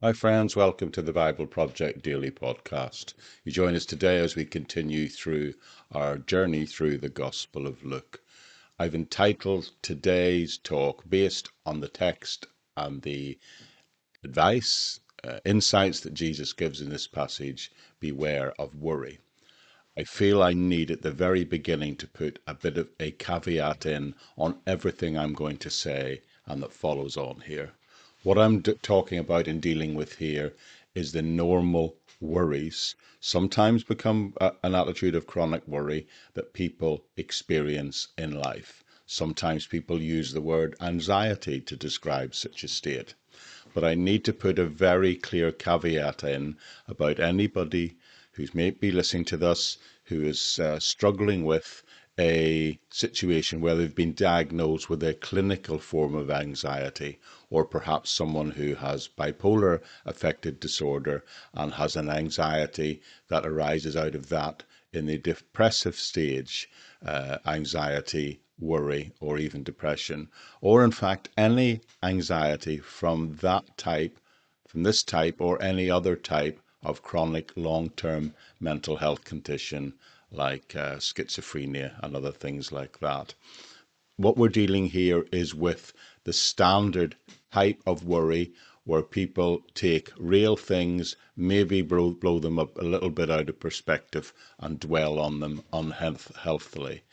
Hi friends, welcome to the Bible Project Daily Podcast. You join us today as we continue through our journey through the Gospel of Luke. I've entitled today's talk, based on the text and the advice, insights that Jesus gives in this passage, beware of worry. I feel I need at the very beginning to put a bit of a caveat in on everything I'm going to say and that follows on here. What I'm talking about and dealing with here is the normal worries, sometimes become an attitude of chronic worry that people experience in life. Sometimes people use the word anxiety to describe such a state. But I need to put a very clear caveat in about anybody who's maybe listening to this who is struggling with a situation where they've been diagnosed with a clinical form of anxiety, or perhaps someone who has bipolar affective disorder and has an anxiety that arises out of that in the depressive stage, anxiety, worry, or even depression, or in fact any anxiety from this type or any other type of chronic long-term mental health condition like schizophrenia and other things like that. What we're dealing here is with the standard type of worry where people take real things, maybe blow them up a little bit out of perspective and dwell on them unhealthily.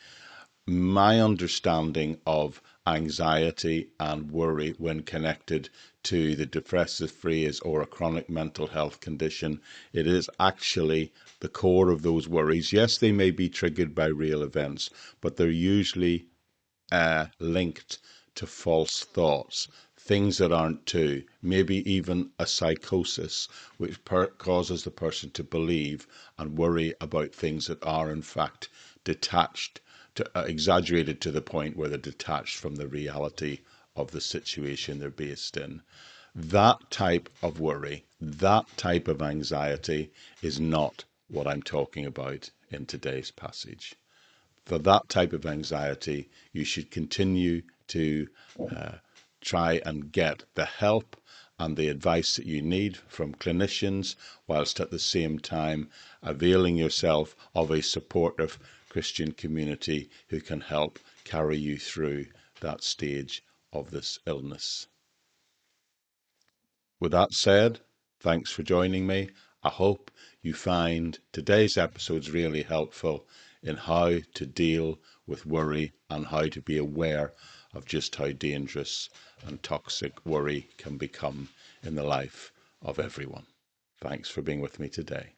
My understanding of anxiety and worry when connected to the depressive phase or a chronic mental health condition, it is actually the core of those worries. Yes, they may be triggered by real events, but they're usually linked to false thoughts, things that aren't true, maybe even a psychosis, which causes the person to believe and worry about things that are in fact detached, exaggerated to the point where they're detached from the reality of the situation they're based in. That type of worry, that type of anxiety is not what I'm talking about in today's passage. For that type of anxiety, you should continue to try and get the help and the advice that you need from clinicians, whilst at the same time availing yourself of a supportive Christian community who can help carry you through that stage of this illness. With that said, thanks for joining me. I hope you find today's episodes really helpful in how to deal with worry and how to be aware of just how dangerous and toxic worry can become in the life of everyone. Thanks for being with me today.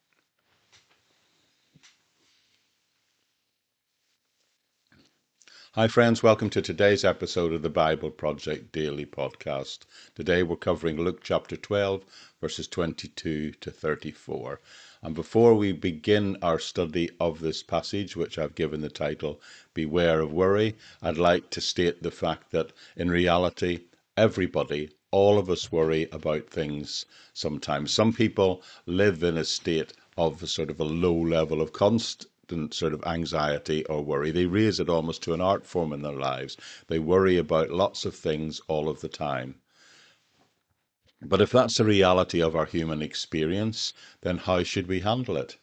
Hi friends, welcome to today's episode of the Bible Project Daily Podcast. Today we're covering Luke chapter 12, verses 22 to 34. And before we begin our study of this passage, which I've given the title, Beware of Worry, I'd like to state the fact that in reality, everybody, all of us worry about things sometimes. Some people live in a state of sort of a low level of constant sort of anxiety or worry. They raise it almost to an art form in their lives. They worry about lots of things all of the time. But if that's the reality of our human experience, then how should we handle it?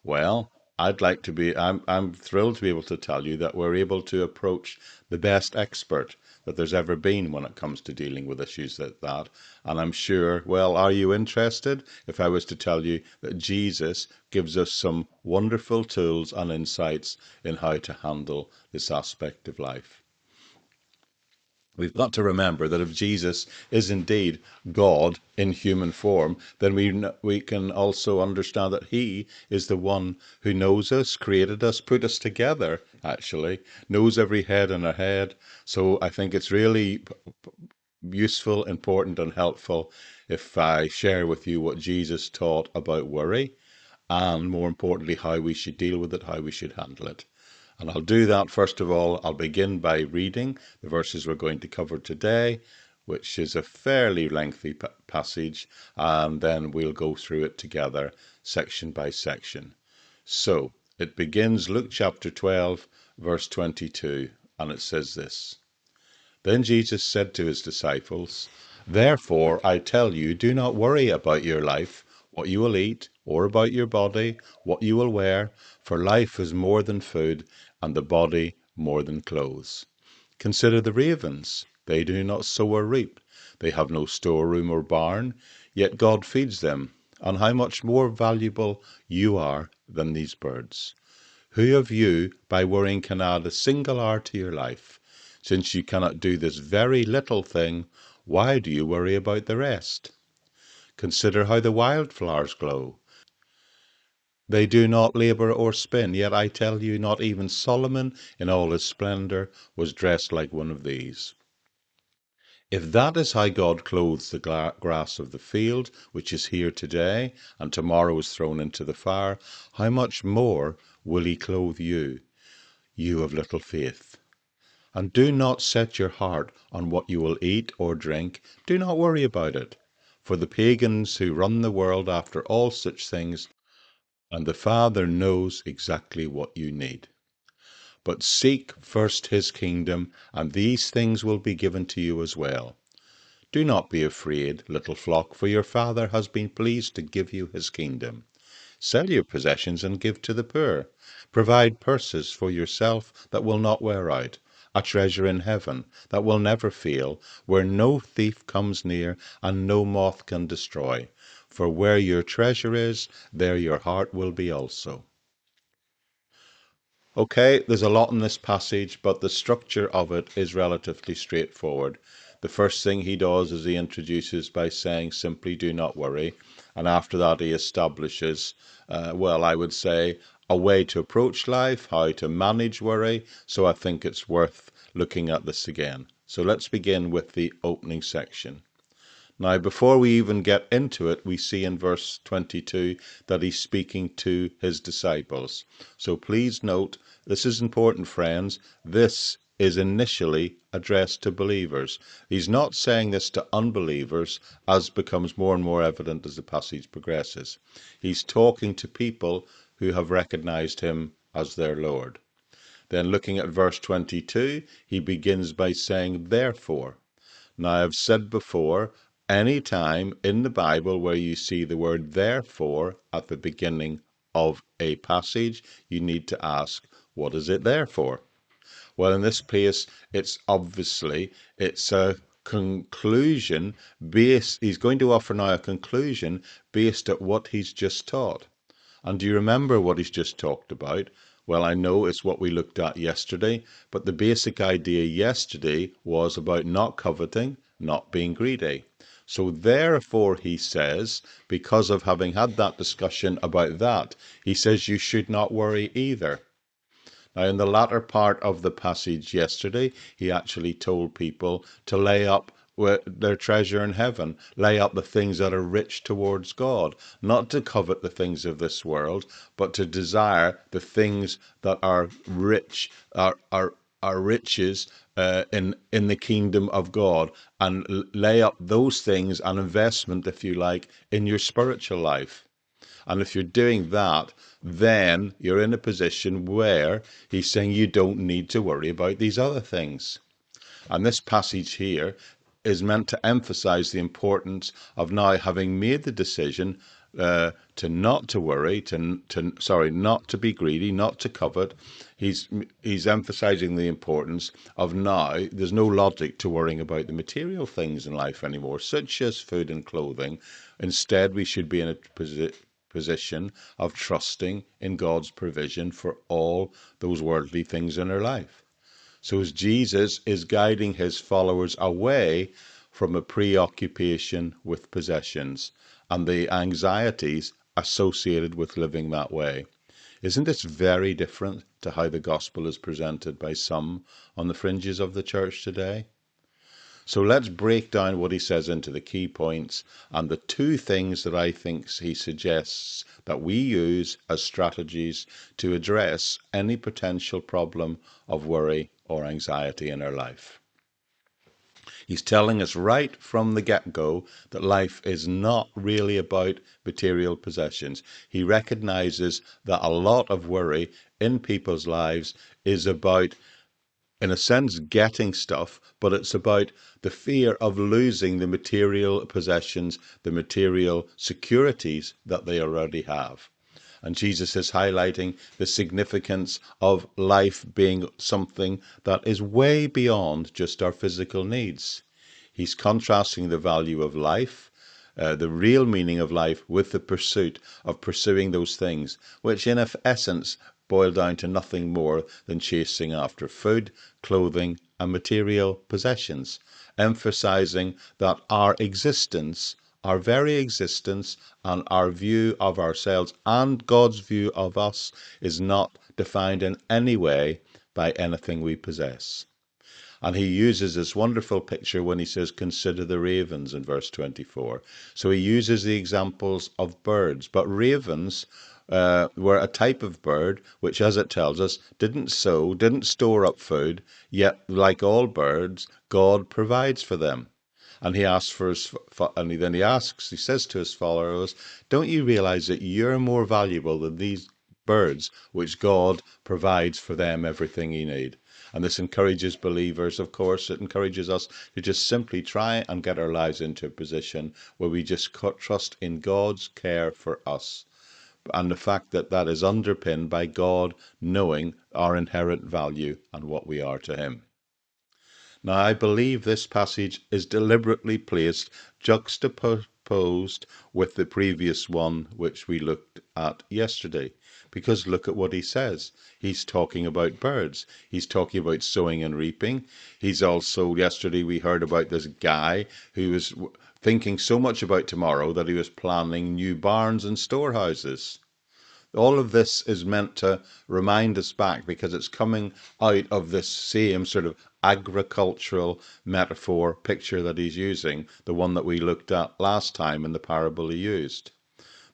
Well, I'm thrilled to be able to tell you that we're able to approach the best expert that there's ever been when it comes to dealing with issues like that. And I'm sure, well, are you interested if I was to tell you that Jesus gives us some wonderful tools and insights in how to handle this aspect of life? We've got to remember that if Jesus is indeed God in human form, then we can also understand that he is the one who knows us, created us, put us together, actually, knows every hair in our head. So I think it's really useful, important, and helpful if I share with you what Jesus taught about worry, and more importantly, how we should deal with it, how we should handle it. And I'll do that. First of all, I'll begin by reading the verses we're going to cover today, which is a fairly lengthy passage, and then we'll go through it together, section by section. So it begins Luke chapter 12, verse 22, and it says this. Then Jesus said to his disciples, Therefore, I tell you, do not worry about your life, what you will eat, or about your body, what you will wear, for life is more than food, and the body more than clothes. Consider the ravens. They do not sow or reap. They have no storeroom or barn, yet God feeds them. And how much more valuable you are than these birds. Who of you, by worrying, can add a single hour to your life? Since you cannot do this very little thing, why do you worry about the rest? Consider how the wildflowers glow. They do not labor or spin, yet I tell you, not even Solomon in all his splendor was dressed like one of these. If that is how God clothes the grass of the field, which is here today, and tomorrow is thrown into the fire, how much more will he clothe you, you of little faith? And do not set your heart on what you will eat or drink. Do not worry about it. For the pagans who run the world after all such things, and the Father knows exactly what you need. But seek first his kingdom, and these things will be given to you as well. Do not be afraid, little flock, for your Father has been pleased to give you his kingdom. Sell your possessions and give to the poor. Provide purses for yourself that will not wear out, a treasure in heaven that will never fail, where no thief comes near and no moth can destroy. For where your treasure is, there your heart will be also. Okay, there's a lot in this passage, but the structure of it is relatively straightforward. The first thing he does is he introduces by saying simply do not worry. And after that, he establishes, I would say, a way to approach life, how to manage worry. So I think it's worth looking at this again. So let's begin with the opening section. Now, before we even get into it, we see in verse 22 that he's speaking to his disciples. So please note, this is important, friends. This is initially addressed to believers. He's not saying this to unbelievers, as becomes more and more evident as the passage progresses. He's talking to people who have recognized him as their Lord. Then looking at verse 22, he begins by saying, therefore. Now, I've said before, any time in the Bible where you see the word therefore at the beginning of a passage, you need to ask, what is it there for? Well, in this case, it's a conclusion based, he's going to offer now a conclusion based at what he's just taught. And do you remember what he's just talked about? Well, I know it's what we looked at yesterday, but the basic idea yesterday was about not coveting, not being greedy. So therefore, he says, because of having had that discussion about that, he says you should not worry either. Now, in the latter part of the passage yesterday, he actually told people to lay up their treasure in heaven, lay up the things that are rich towards God, not to covet the things of this world, but to desire the things that are rich, are riches in the kingdom of God, and lay up those things, an investment, if you like, in your spiritual life. And if you're doing that, then you're in a position where he's saying you don't need to worry about these other things. And this passage here is meant to emphasize the importance of now having made the decision to not to worry, not to be greedy, not to covet. He's emphasizing the importance of now there's no logic to worrying about the material things in life anymore, such as food and clothing. Instead, we should be in a position of trusting in God's provision for all those worldly things in our life. So as Jesus is guiding his followers away from a preoccupation with possessions and the anxieties associated with living that way. Isn't this very different to how the gospel is presented by some on the fringes of the church today? So let's break down what he says into the key points and the two things that I think he suggests that we use as strategies to address any potential problem of worry or anxiety in our life. He's telling us right from the get-go that life is not really about material possessions. He recognizes that a lot of worry in people's lives is about in a sense, getting stuff, but it's about the fear of losing the material possessions, the material securities that they already have. And Jesus is highlighting the significance of life being something that is way beyond just our physical needs. He's contrasting the value of life, the real meaning of life, with the pursuit of pursuing those things, which in essence boil down to nothing more than chasing after food, clothing, and material possessions, emphasizing that our existence, our very existence, and our view of ourselves and God's view of us is not defined in any way by anything we possess. And he uses this wonderful picture when he says, consider the ravens in verse 24. So he uses the examples of birds, but ravens were a type of bird which, as it tells us, didn't sow, didn't store up food, yet like all birds, God provides for them. And he asks for his, and then he says to his followers, don't you realize that you're more valuable than these birds, which God provides for them everything you need? And this encourages believers, of course. It encourages us to just simply try and get our lives into a position where we just trust in God's care for us, and the fact that that is underpinned by God knowing our inherent value and what we are to him. Now, I believe this passage is deliberately placed juxtaposed with the previous one which we looked at yesterday, because look at what he says. He's talking about birds. He's talking about sowing and reaping. He's also, yesterday we heard about this guy who was thinking so much about tomorrow that he was planning new barns and storehouses. All of this is meant to remind us back, because it's coming out of this same sort of agricultural metaphor picture that he's using, the one that we looked at last time in the parable he used.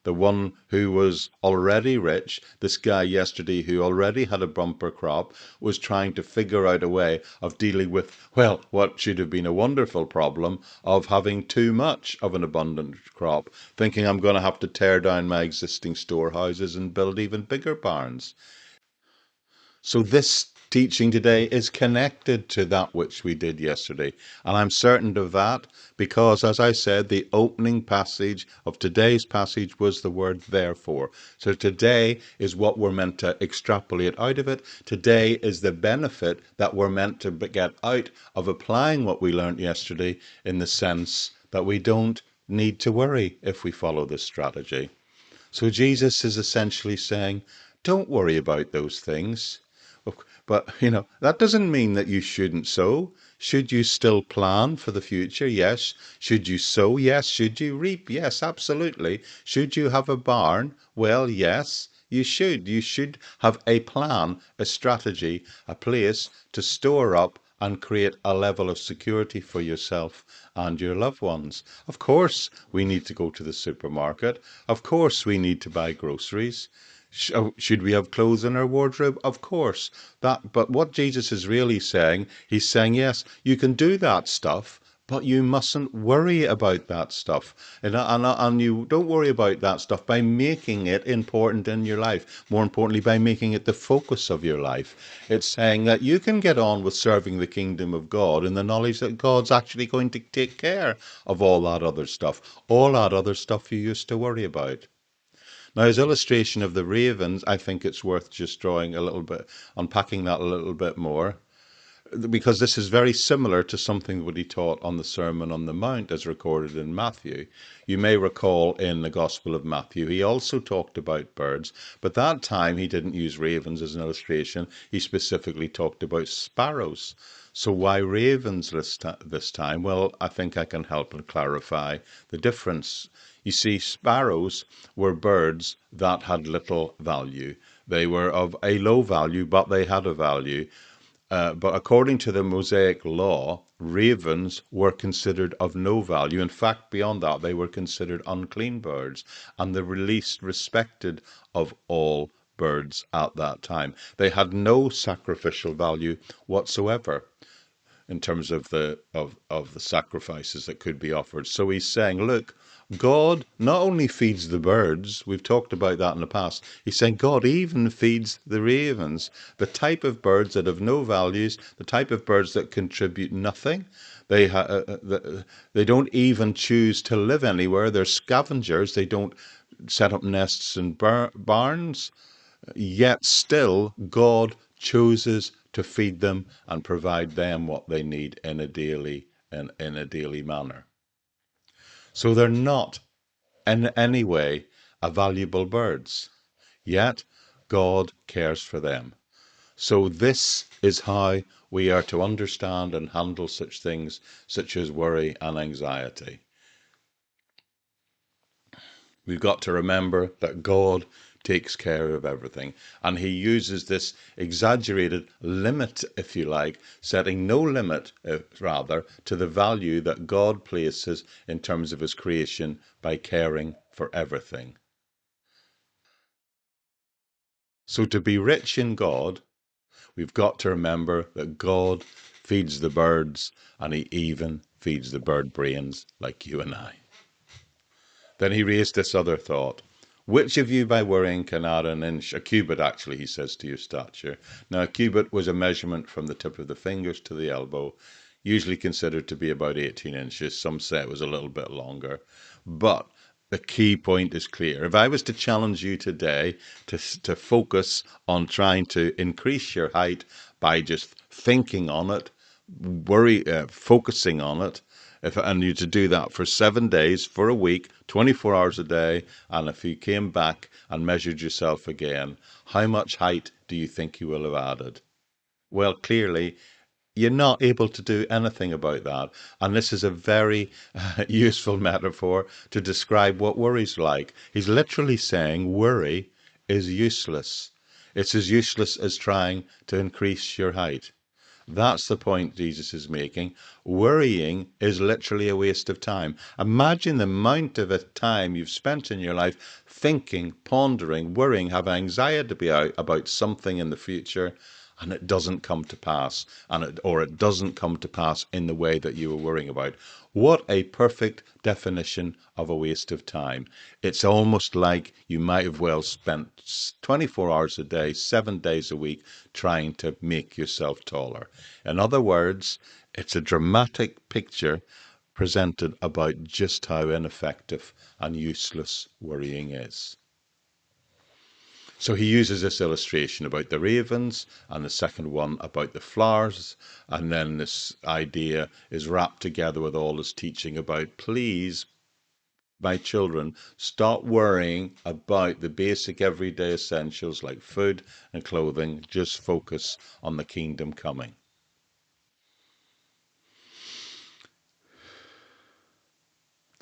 The one who was already rich, this guy yesterday who already had a bumper crop, was trying to figure out a way of dealing with, well, what should have been a wonderful problem of having too much of an abundant crop, thinking I'm going to have to tear down my existing storehouses and build even bigger barns. So this teaching today is connected to that which we did yesterday. And I'm certain of that because, as I said, the opening passage of today's passage was the word therefore. So today is what we're meant to extrapolate out of it. Today is the benefit that we're meant to get out of applying what we learned yesterday, in the sense that we don't need to worry if we follow this strategy. So Jesus is essentially saying, don't worry about those things. But, that doesn't mean that you shouldn't sow. Should you still plan for the future? Yes. Should you sow? Yes. Should you reap? Yes, absolutely. Should you have a barn? Well, yes, you should. You should have a plan, a strategy, a place to store up and create a level of security for yourself and your loved ones. Of course, we need to go to the supermarket. Of course, we need to buy groceries. Should we have clothes in our wardrobe? Of course. But what Jesus is really saying, he's saying, yes, you can do that stuff, but you mustn't worry about that stuff. And you don't worry about that stuff by making it important in your life. More importantly, by making it the focus of your life. It's saying that you can get on with serving the kingdom of God in the knowledge that God's actually going to take care of all that other stuff you used to worry about. Now, his illustration of the ravens, I think it's worth just unpacking that a little bit more, because this is very similar to something that he taught on the Sermon on the Mount as recorded in Matthew. You may recall in the Gospel of Matthew, he also talked about birds, but that time he didn't use ravens as an illustration. He specifically talked about sparrows. So why ravens this time? Well, I think I can help and clarify the difference. You see, sparrows were birds that had little value. They were of a low value, but they had a value. But according to the Mosaic law, ravens were considered of no value. In fact, beyond that, they were considered unclean birds and the least respected of all birds at that time. They had no sacrificial value whatsoever. in terms of the sacrifices that could be offered. So he's saying, look, God not only feeds the birds, we've talked about that in the past, he's saying God even feeds the ravens, the type of birds that have no values, the type of birds that contribute nothing. They don't even choose to live anywhere. They're scavengers. They don't set up nests in barns. Yet still, God chooses to feed them and provide them what they need in a daily manner. So they're not in any way a valuable birds. Yet God cares for them. So this is how we are to understand and handle such things such as worry and anxiety. We've got to remember that God takes care of everything. And he uses this exaggerated limit, if you like, setting no limit, rather, to the value that God places in terms of his creation by caring for everything. So to be rich in God, we've got to remember that God feeds the birds, and he even feeds the bird brains like you and I. Then he raised this other thought. Which of you by worrying can add an inch, a cubit actually, he says, to your stature? Now, a cubit was a measurement from the tip of the fingers to the elbow, usually considered to be about 18 inches. Some say it was a little bit longer. But the key point is clear. If I was to challenge you today to focus on trying to increase your height by just thinking on it, focusing on it, and you to do that for 7 days, for a week, 24 hours a day, and if you came back and measured yourself again, how much height do you think you will have added? Well, clearly, you're not able to do anything about that. And this is a very useful metaphor to describe what worry's like. He's literally saying worry is useless. It's as useless as trying to increase your height. That's the point Jesus is making. Worrying is literally a waste of time. Imagine the amount of time you've spent in your life thinking, pondering, worrying, have anxiety about something in the future, and it doesn't come to pass, or it doesn't come to pass in the way that you were worrying about. What a perfect definition of a waste of time. It's almost like you might have well spent 24 hours a day, 7 days a week, trying to make yourself taller. In other words, it's a dramatic picture presented about just how ineffective and useless worrying is. So he uses this illustration about the ravens and the second one about the flowers. And then this idea is wrapped together with all his teaching about, please, my children, stop worrying about the basic everyday essentials like food and clothing. Just focus on the kingdom coming.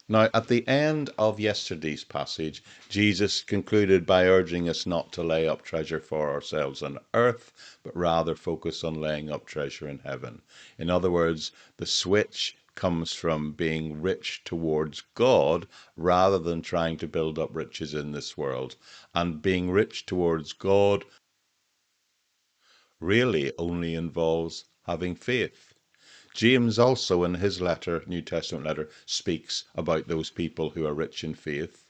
Now, at the end of yesterday's passage, Jesus concluded by urging us not to lay up treasure for ourselves on earth, but rather focus on laying up treasure in heaven. In other words, the switch comes from being rich towards God rather than trying to build up riches in this world. And being rich towards God really only involves having faith. James also in his letter, New Testament letter, speaks about those people who are rich in faith.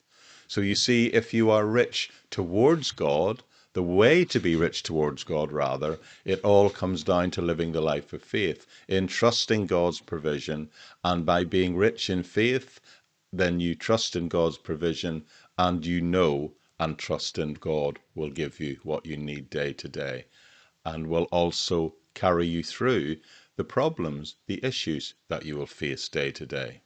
So you see, if you are rich towards God, the way to be rich towards God, rather, it all comes down to living the life of faith, in trusting God's provision. And by being rich in faith, then you trust in God's provision, and you know and trust in God will give you what you need day to day, and will also carry you through the problems, the issues that you will face day to day.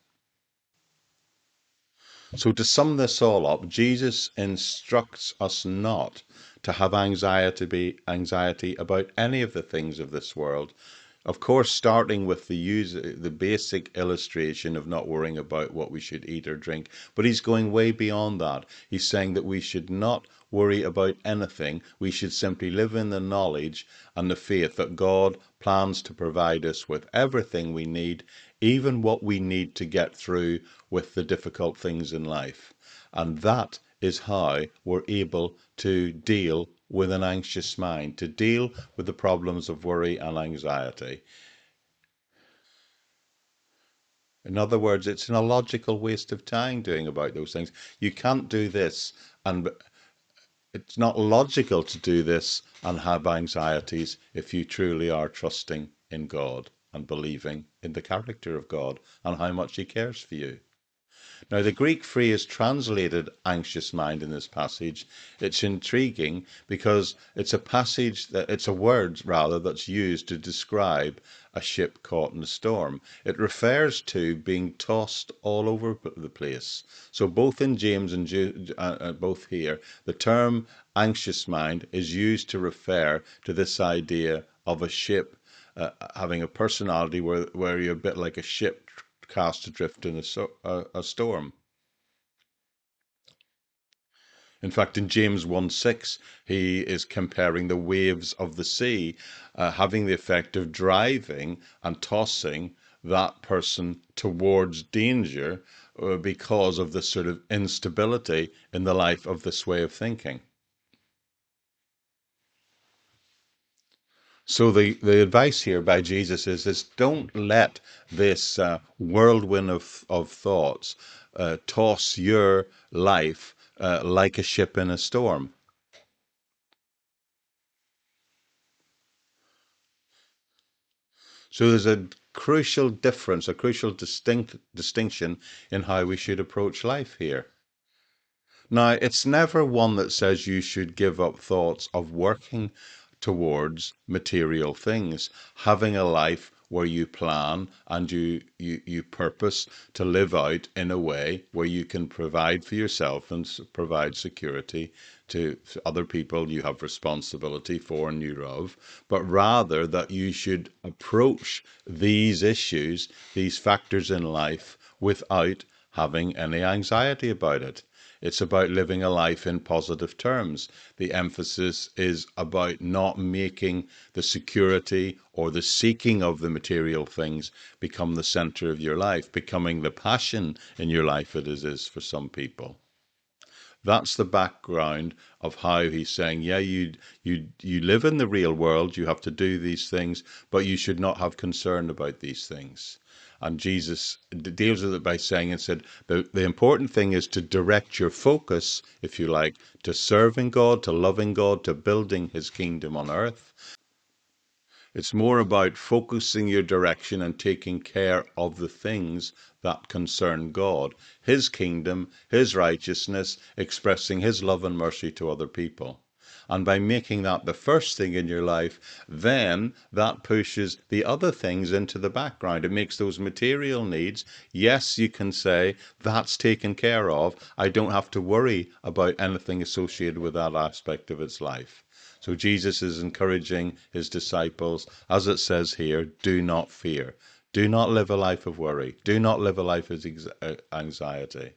So to sum this all up, Jesus instructs us not to have anxiety about any of the things of this world. Of course, starting with the basic illustration of not worrying about what we should eat or drink, but he's going way beyond that. He's saying that we should not worry about anything. We should simply live in the knowledge and the faith that God plans to provide us with everything we need, even what we need to get through with the difficult things in life. And that is how we're able to deal with an anxious mind, to deal with the problems of worry and anxiety. In other words, it's an illogical waste of time doing about those things. You can't do this, and it's not logical to do this and have anxieties if you truly are trusting in God and believing in the character of God and how much He cares for you. Now, the Greek phrase translated anxious mind in this passage, it's intriguing because it's a word rather that's used to describe a ship caught in a storm. It refers to being tossed all over the place. So both in James and both here, the term anxious mind is used to refer to this idea of a ship having a personality where you're a bit like a ship cast adrift in a storm. In fact, in James 1:6, he is comparing the waves of the sea having the effect of driving and tossing that person towards danger because of the sort of instability in the life of this way of thinking. So the advice here by Jesus is don't let this whirlwind of thoughts toss your life like a ship in a storm. So there's a crucial difference, a crucial distinction in how we should approach life here. Now, it's never one that says you should give up thoughts of working towards material things, having a life where you plan and you purpose to live out in a way where you can provide for yourself and provide security to other people you have responsibility for and you of, but rather that you should approach these issues, these factors in life, without having any anxiety about it. It's about living a life in positive terms. The emphasis is about not making the security or the seeking of the material things become the center of your life, becoming the passion in your life as it is for some people. That's the background of how he's saying, yeah, you live in the real world, you have to do these things, but you should not have concern about these things. And Jesus deals with it by saying and said, the important thing is to direct your focus, if you like, to serving God, to loving God, to building his kingdom on earth. It's more about focusing your direction and taking care of the things that concern God, his kingdom, his righteousness, expressing his love and mercy to other people. And by making that the first thing in your life, then that pushes the other things into the background. It makes those material needs, yes, you can say, that's taken care of. I don't have to worry about anything associated with that aspect of its life. So Jesus is encouraging his disciples, as it says here, do not fear. Do not live a life of worry. Do not live a life of anxiety.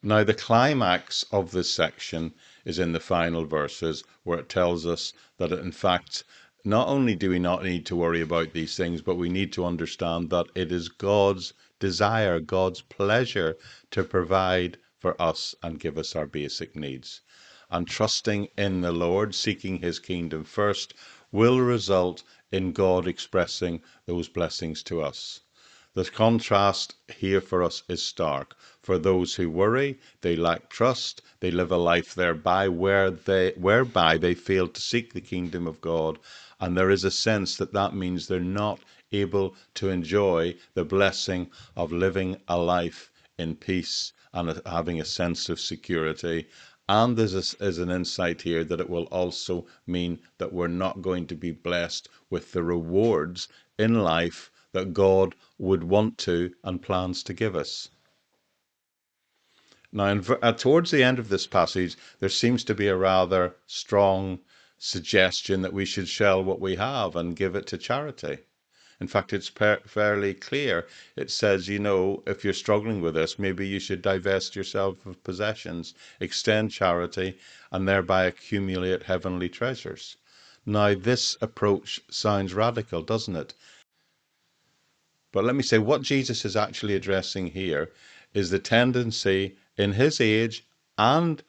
Now, the climax of this section is in the final verses where it tells us that, in fact, not only do we not need to worry about these things, but we need to understand that it is God's desire, God's pleasure to provide for us and give us our basic needs. And trusting in the Lord, seeking his kingdom first, will result in God expressing those blessings to us. The contrast here for us is stark. For those who worry, they lack trust, they live a life thereby whereby they fail to seek the kingdom of God, and there is a sense that that means they're not able to enjoy the blessing of living a life in peace and having a sense of security. And there's an insight here that it will also mean that we're not going to be blessed with the rewards in life that God would want to and plans to give us. Now, towards the end of this passage, there seems to be a rather strong suggestion that we should sell what we have and give it to charity. In fact, it's fairly clear. It says, if you're struggling with this, maybe you should divest yourself of possessions, extend charity, and thereby accumulate heavenly treasures. Now, this approach sounds radical, doesn't it? But let me say, what Jesus is actually addressing here is the tendency in his age, and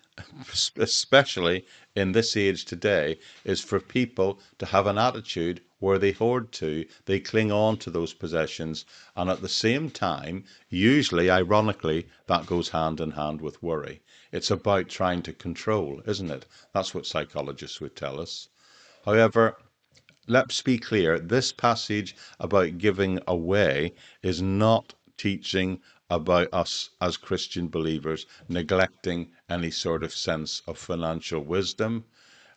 especially in this age today, is for people to have an attitude where they hoard to, they cling on to those possessions, and at the same time, usually, ironically, that goes hand in hand with worry. It's about trying to control, isn't it? That's what psychologists would tell us. However, let's be clear, this passage about giving away is not teaching about us as Christian believers neglecting any sort of sense of financial wisdom.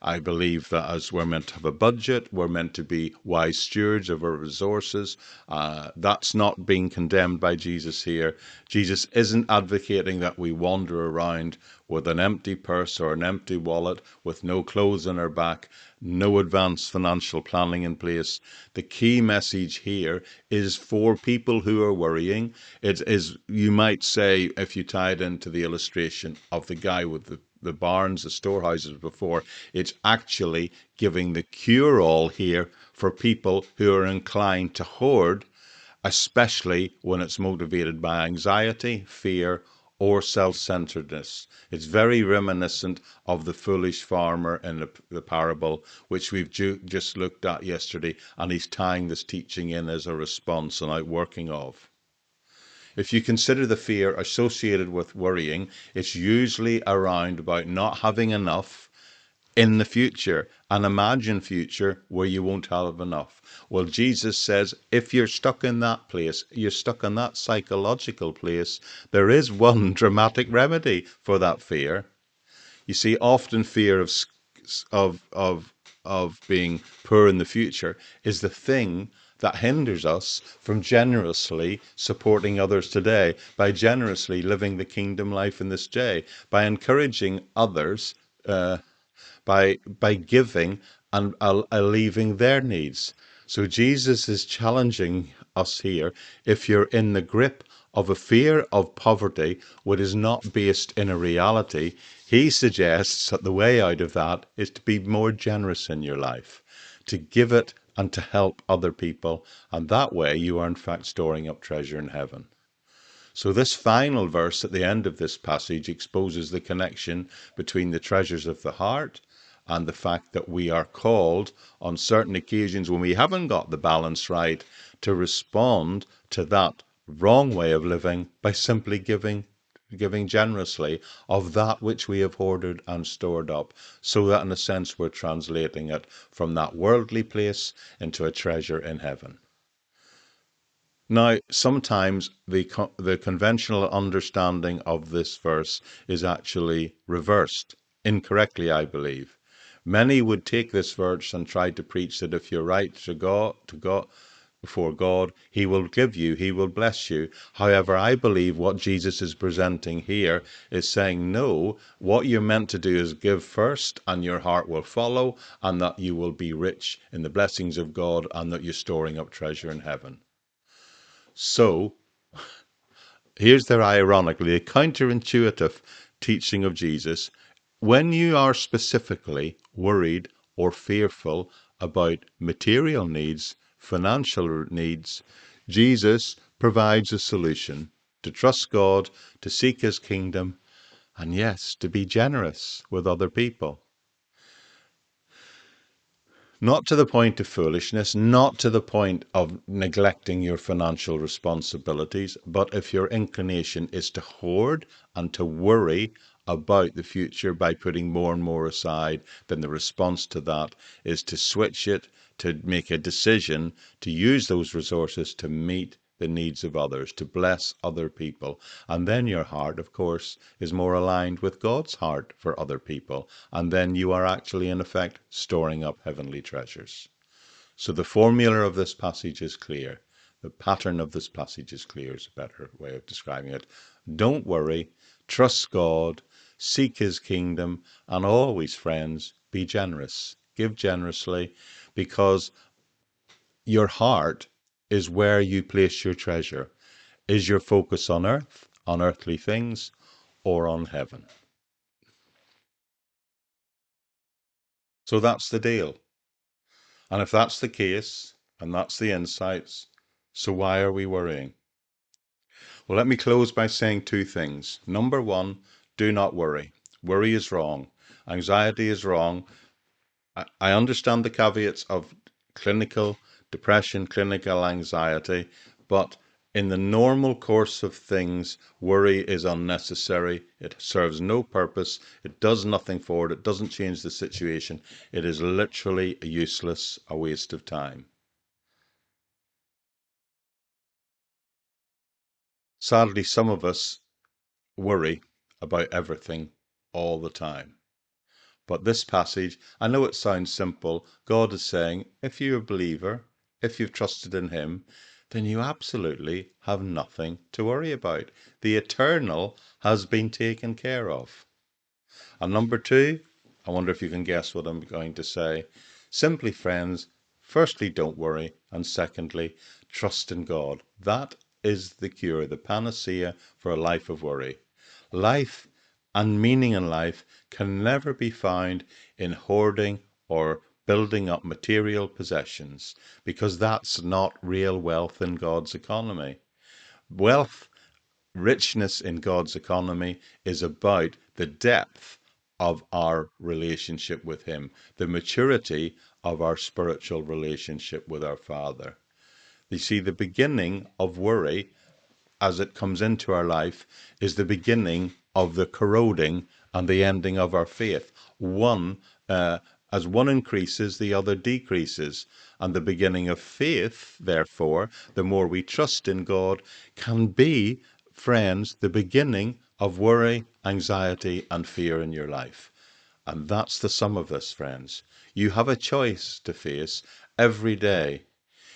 I believe that as we're meant to have a budget, we're meant to be wise stewards of our resources. That's not being condemned by Jesus here. Jesus isn't advocating that we wander around with an empty purse or an empty wallet, with no clothes on our back, no advanced financial planning in place. The key message here is for people who are worrying. It is, you might say, if you tie it into the illustration of the guy with the barns, the storehouses before, it's actually giving the cure-all here for people who are inclined to hoard, especially when it's motivated by anxiety, fear, or self-centeredness. It's very reminiscent of the foolish farmer in the parable, which we've just looked at yesterday, and he's tying this teaching in as a response and outworking of. If you consider the fear associated with worrying, it's usually around about not having enough in the future, an imagined future where you won't have enough. Well, Jesus says, if you're stuck in that place, you're stuck in that psychological place, there is one dramatic remedy for that fear. You see, often fear of being poor in the future is the thing that hinders us from generously supporting others today, by generously living the kingdom life in this day, by encouraging others, by giving and alleviating their needs. So Jesus is challenging us here. If you're in the grip of a fear of poverty, which is not based in a reality, he suggests that the way out of that is to be more generous in your life, to give it and to help other people. And that way you are in fact storing up treasure in heaven. So this final verse at the end of this passage exposes the connection between the treasures of the heart and the fact that we are called on certain occasions when we haven't got the balance right to respond to that wrong way of living by simply giving generously of that which we have hoarded and stored up, so that in a sense we're translating it from that worldly place into a treasure in heaven. Now, sometimes the conventional understanding of this verse is actually reversed, incorrectly, I believe. Many would take this verse and try to preach that if you're right to God, before God, he will give you, he will bless you. However, I believe what Jesus is presenting here is saying, no, what you're meant to do is give first and your heart will follow, and that you will be rich in the blessings of God and that you're storing up treasure in heaven. So, here's the ironically, a counterintuitive teaching of Jesus. When you are specifically worried or fearful about material needs, financial needs, Jesus provides a solution to trust God, to seek his kingdom, and yes, to be generous with other people. Not to the point of foolishness, not to the point of neglecting your financial responsibilities, but if your inclination is to hoard and to worry about the future by putting more and more aside, then the response to that is to switch it, to make a decision to use those resources to meet the needs of others, to bless other people. And then your heart, of course, is more aligned with God's heart for other people. And then you are actually, in effect, storing up heavenly treasures. So the formula of this passage is clear. The pattern of this passage is clear, is a better way of describing it. Don't worry, trust God, seek his kingdom, and always, friends, be generous. Give generously, because your heart is where you place your treasure. Is your focus on earth, on earthly things, or on heaven? So that's the deal. And if that's the case, and that's the insights, so why are we worrying? Well, let me close by saying two things. Number one, do not worry. Worry is wrong. Anxiety is wrong. I understand the caveats of clinical depression, clinical anxiety, but in the normal course of things, worry is unnecessary. It serves no purpose. It does nothing for it. It doesn't change the situation. It is literally useless, a waste of time. Sadly, some of us worry about everything all the time. But this passage, I know it sounds simple. God is saying, if you're a believer, if you've trusted in Him, then you absolutely have nothing to worry about. The eternal has been taken care of. And number two, I wonder if you can guess what I'm going to say. Simply, friends, firstly, don't worry. And secondly, trust in God. That is the cure, the panacea for a life of worry. Life and meaning in life can never be found in hoarding or building up material possessions, because that's not real wealth in God's economy. Wealth, richness in God's economy is about the depth of our relationship with Him, the maturity of our spiritual relationship with our Father. You see, the beginning of worry as it comes into our life is the beginning of the corroding and the ending of our faith. One, as one increases, the other decreases. And the beginning of faith, therefore, the more we trust in God, can be, friends, the beginning of worry, anxiety, and fear in your life. And that's the sum of this, friends. You have a choice to face every day.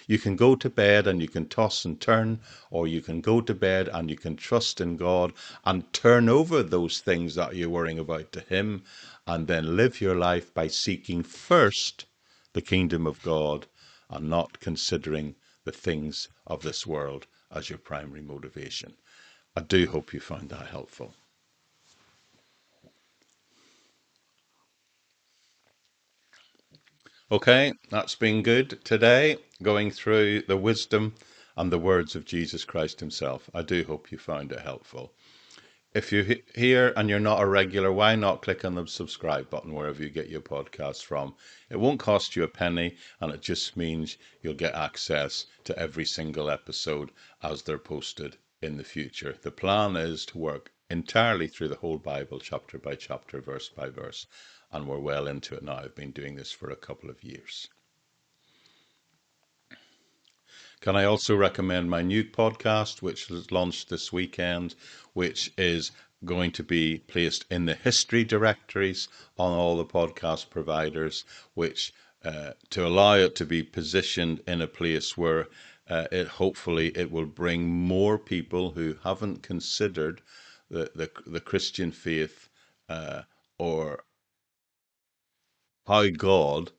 You can go to bed and you can toss and turn, or you can go to bed and you can trust in God and turn over those things that you're worrying about to Him, and then live your life by seeking first the kingdom of God and not considering the things of this world as your primary motivation. I do hope you found that helpful. Okay, that's been good today, going through the wisdom and the words of Jesus Christ Himself. I do hope you found it helpful. If you're here and you're not a regular, why not click on the subscribe button wherever you get your podcasts from? It won't cost you a penny, and it just means you'll get access to every single episode as they're posted in the future. The plan is to work entirely through the whole Bible, chapter by chapter, verse by verse, and we're well into it now. I've been doing this for a couple of years. Can I also recommend my new podcast, which was launched this weekend, which is going to be placed in the history directories on all the podcast providers, which to allow it to be positioned in a place where hopefully it will bring more people who haven't considered the Christian faith or how God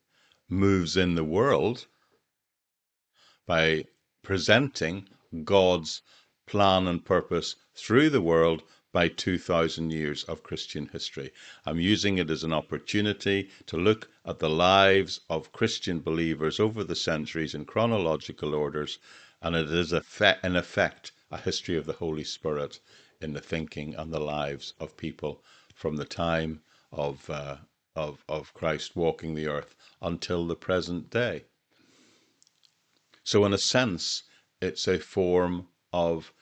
moves in the world by presenting God's plan and purpose through the world by 2,000 years of Christian history. I'm using it as an opportunity to look at the lives of Christian believers over the centuries in chronological orders, and it is in effect a history of the Holy Spirit in the thinking and the lives of people from the time of Christ walking the earth until the present day. So in a sense, it's a form of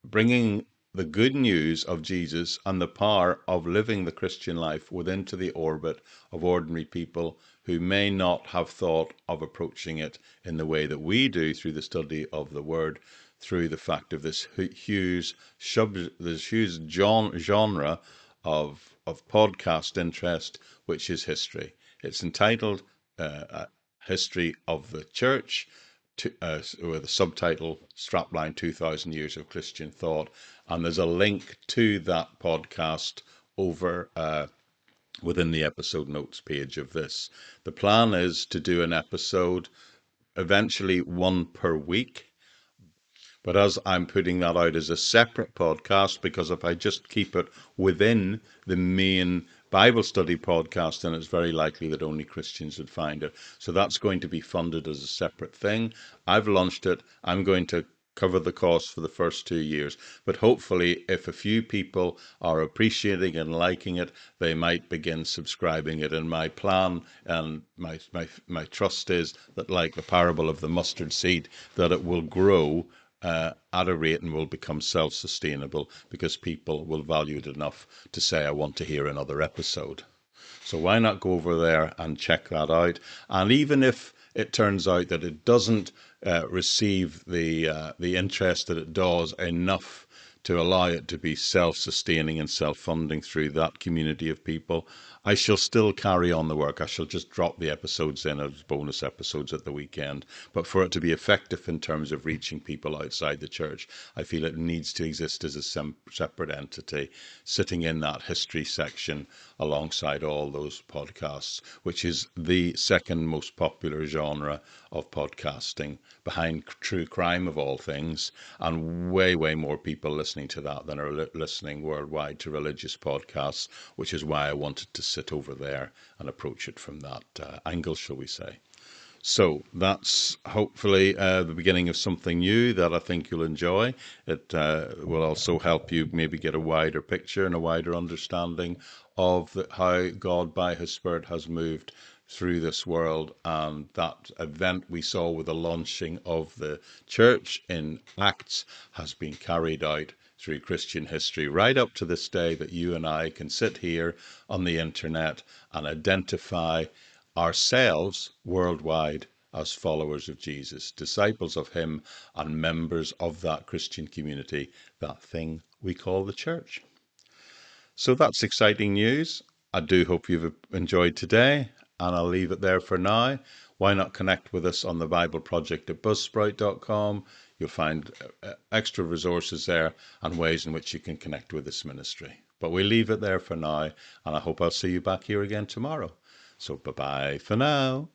bringing the good news of Jesus and the power of living the Christian life within to the orbit of ordinary people who may not have thought of approaching it in the way that we do through the study of the Word, through the fact of this huge genre of podcast interest, which is history. It's entitled History of the Church, with a subtitle strapline 2000 Years of Christian Thought, and there's a link to that podcast over within the episode notes page of this. The plan is to do an episode, eventually one per week. But as I'm putting that out as a separate podcast, because if I just keep it within the main Bible study podcast, then it's very likely that only Christians would find it. So that's going to be funded as a separate thing. I've launched it. I'm going to cover the cost for the first 2 years. But hopefully, if a few people are appreciating and liking it, they might begin subscribing it. And my plan and my trust is that, like the parable of the mustard seed, that it will grow at a rate and will become self-sustainable because people will value it enough to say, I want to hear another episode. So why not go over there and check that out? And even if it turns out that it doesn't receive the interest that it does enough to allow it to be self-sustaining and self-funding through that community of people, I shall still carry on the work. I shall just drop the episodes in as bonus episodes at the weekend. But for it to be effective in terms of reaching people outside the church, I feel it needs to exist as a separate entity, sitting in that history section alongside all those podcasts, which is the second most popular genre of podcasting, behind true crime of all things, and way, way more people listening to that than are listening worldwide to religious podcasts, which is why I wanted to sit over there and approach it from that angle, shall we say. So that's hopefully the beginning of something new that I think you'll enjoy. It will also help you maybe get a wider picture and a wider understanding of how God by his Spirit has moved through this world, and that event we saw with the launching of the church in Acts has been carried out through Christian history right up to this day, that you and I can sit here on the internet and identify ourselves worldwide as followers of Jesus, disciples of him and members of that Christian community, that thing we call the church. So that's exciting news. I do hope you've enjoyed today, and I'll leave it there for now. Why not connect with us on the Bible Project at buzzsprout.com? You'll find extra resources there and ways in which you can connect with this ministry. But we'll leave it there for now, and I hope I'll see you back here again tomorrow. So bye-bye for now.